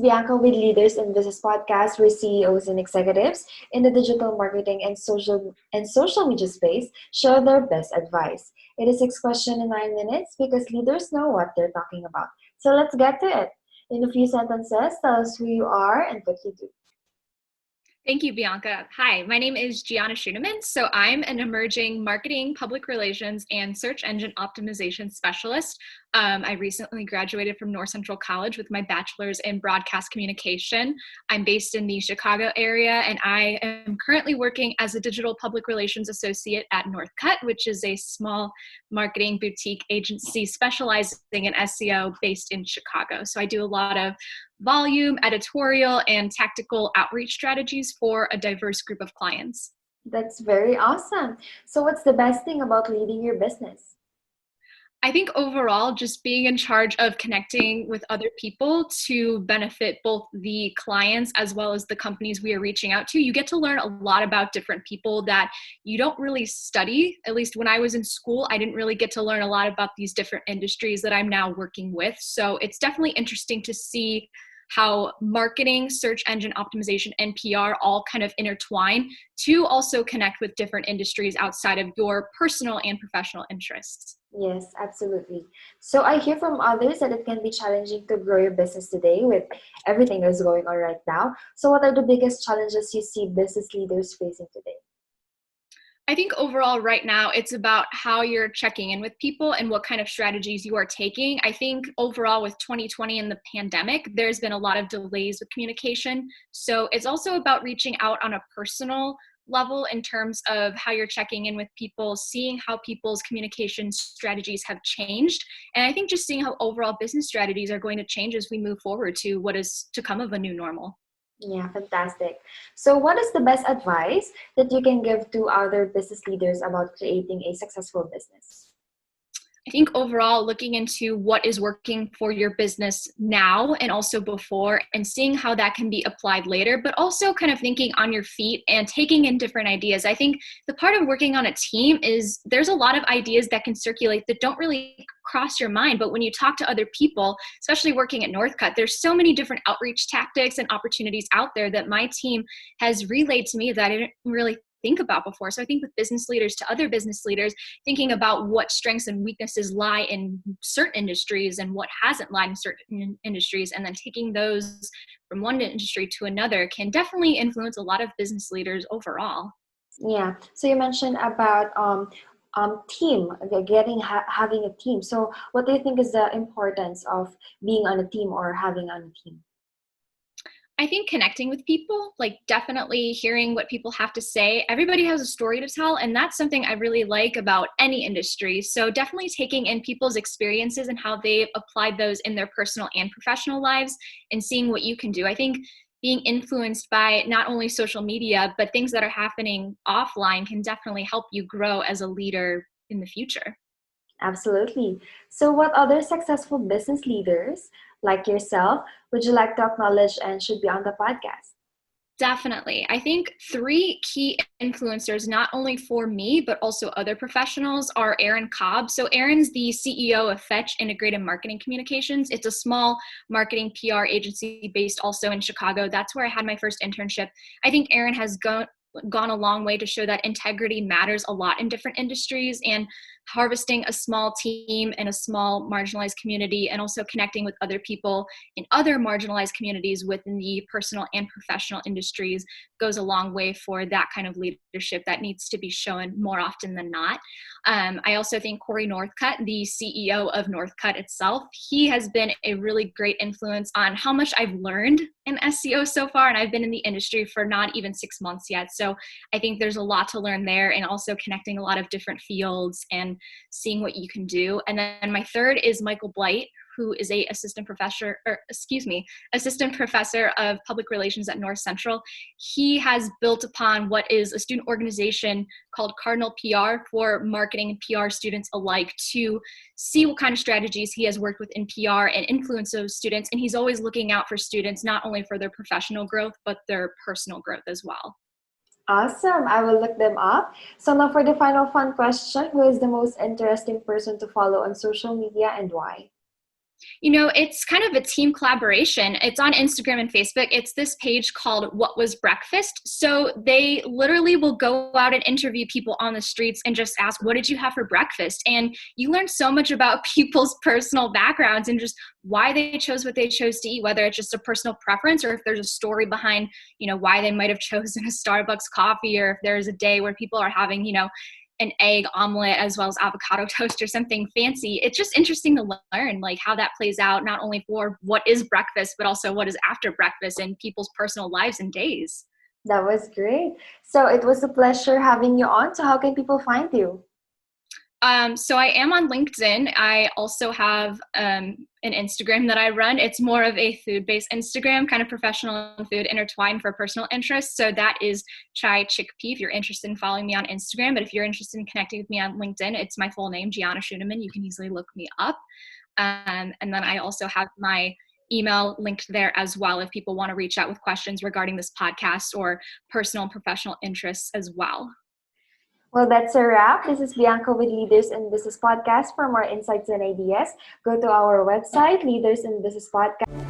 Bianca with Leaders in Business Podcast, where CEOs and executives in the digital marketing and social media space share their best advice. It is 6 questions in 9 minutes because leaders know what they're talking about. So let's get to it. In a few sentences, tell us who you are and what you do. Thank you, Bianca. Hi, my name is Gianna Scheuneman. So I'm an emerging marketing, public relations, and search engine optimization specialist. I recently graduated from North Central College with my bachelor's in broadcast communication. I'm based in the Chicago area, and I am currently working as a digital public relations associate at Northcutt, which is a small marketing boutique agency specializing in SEO based in Chicago. So I do a lot of volume, editorial, and tactical outreach strategies for a diverse group of clients. That's very awesome. So, what's the best thing about leading your business? I think overall, just being in charge of connecting with other people to benefit both the clients as well as the companies we are reaching out to, you get to learn a lot about different people that you don't really study. At least when I was in school, I didn't really get to learn a lot about these different industries that I'm now working with. So it's definitely interesting to see how marketing, search engine optimization, and PR all kind of intertwine to also connect with different industries outside of your personal and professional interests. Yes, absolutely. So I hear from others that it can be challenging to grow your business today with everything that's going on right now. So what are the biggest challenges you see business leaders facing today? I think overall right now it's about how you're checking in with people and what kind of strategies you are taking. I think overall with 2020 and the pandemic, there's been a lot of delays with communication. So it's also about reaching out on a personal level in terms of how you're checking in with people, seeing how people's communication strategies have changed. And I think just seeing how overall business strategies are going to change as we move forward to what is to come of a new normal. Yeah, fantastic. So what is the best advice that you can give to other business leaders about creating a successful business? I think overall, looking into what is working for your business now and also before, and seeing how that can be applied later, but also kind of thinking on your feet and taking in different ideas. I think the part of working on a team is there's a lot of ideas that can circulate that don't really cross your mind. But when you talk to other people, especially working at Northcutt, there's so many different outreach tactics and opportunities out there that my team has relayed to me that I didn't really think about before. So I think with business leaders to other business leaders, thinking about what strengths and weaknesses lie in certain industries and what hasn't lied in certain industries, and then taking those from one industry to another can definitely influence a lot of business leaders overall. Yeah. So you mentioned about team, having a team. So what do you think is the importance of being on a team or having on a team? I think connecting with people, like definitely hearing what people have to say. Everybody has a story to tell, and that's something I really like about any industry. So definitely taking in people's experiences and how they've applied those in their personal and professional lives and seeing what you can do. I think being influenced by not only social media, but things that are happening offline can definitely help you grow as a leader in the future. Absolutely. So what other successful business leaders like yourself would you like to acknowledge and should be on the podcast? Definitely. I think three key influencers, not only for me, but also other professionals, are Aaron Cobb. So Aaron's the CEO of Fetch Integrated Marketing Communications. It's a small marketing PR agency based also in Chicago. That's where I had my first internship. I think Aaron has gone a long way to show that integrity matters a lot in different industries, and harvesting a small team in a small marginalized community and also connecting with other people in other marginalized communities within the personal and professional industries goes a long way for that kind of leadership that needs to be shown more often than not. I also think Corey Northcutt, the CEO of Northcutt itself, he has been a really great influence on how much I've learned in SEO so far, and I've been in the industry for not even 6 months yet. So I think there's a lot to learn there, and also connecting a lot of different fields and seeing what you can do. And then my third is Michael Blight, who is a assistant professor of public relations at North Central. He has built upon what is a student organization called Cardinal PR for marketing and PR students alike to see what kind of strategies he has worked with in PR and influence those students. And he's always looking out for students, not only for their professional growth, but their personal growth as well. Awesome. I will look them up. So now for the final fun question, who is the most interesting person to follow on social media and why? It's kind of a team collaboration. It's on Instagram and Facebook. It's this page called What Was Breakfast? So they literally will go out and interview people on the streets and just ask, what did you have for breakfast? And you learn so much about people's personal backgrounds and just why they chose what they chose to eat, whether it's just a personal preference or if there's a story behind, why they might have chosen a Starbucks coffee, or if there's a day where people are having, an egg omelet as well as avocado toast or something fancy. It's just interesting to learn like how that plays out, not only for what is breakfast, but also what is after breakfast in people's personal lives and days. That was great. So it was a pleasure having you on. So how can people find you? So I am on LinkedIn. I also have an Instagram that I run. It's more of a food-based Instagram, kind of professional and food intertwined for personal interests. So that is Chai Chickpea if you're interested in following me on Instagram. But if you're interested in connecting with me on LinkedIn, it's my full name, Gianna Scheuneman. You can easily look me up. And then I also have my email linked there as well if people want to reach out with questions regarding this podcast or personal and professional interests as well. Well, that's a wrap. This is Bianca with Leaders in Business Podcast. For more insights and ideas, go to our website, Leaders in Business Podcast.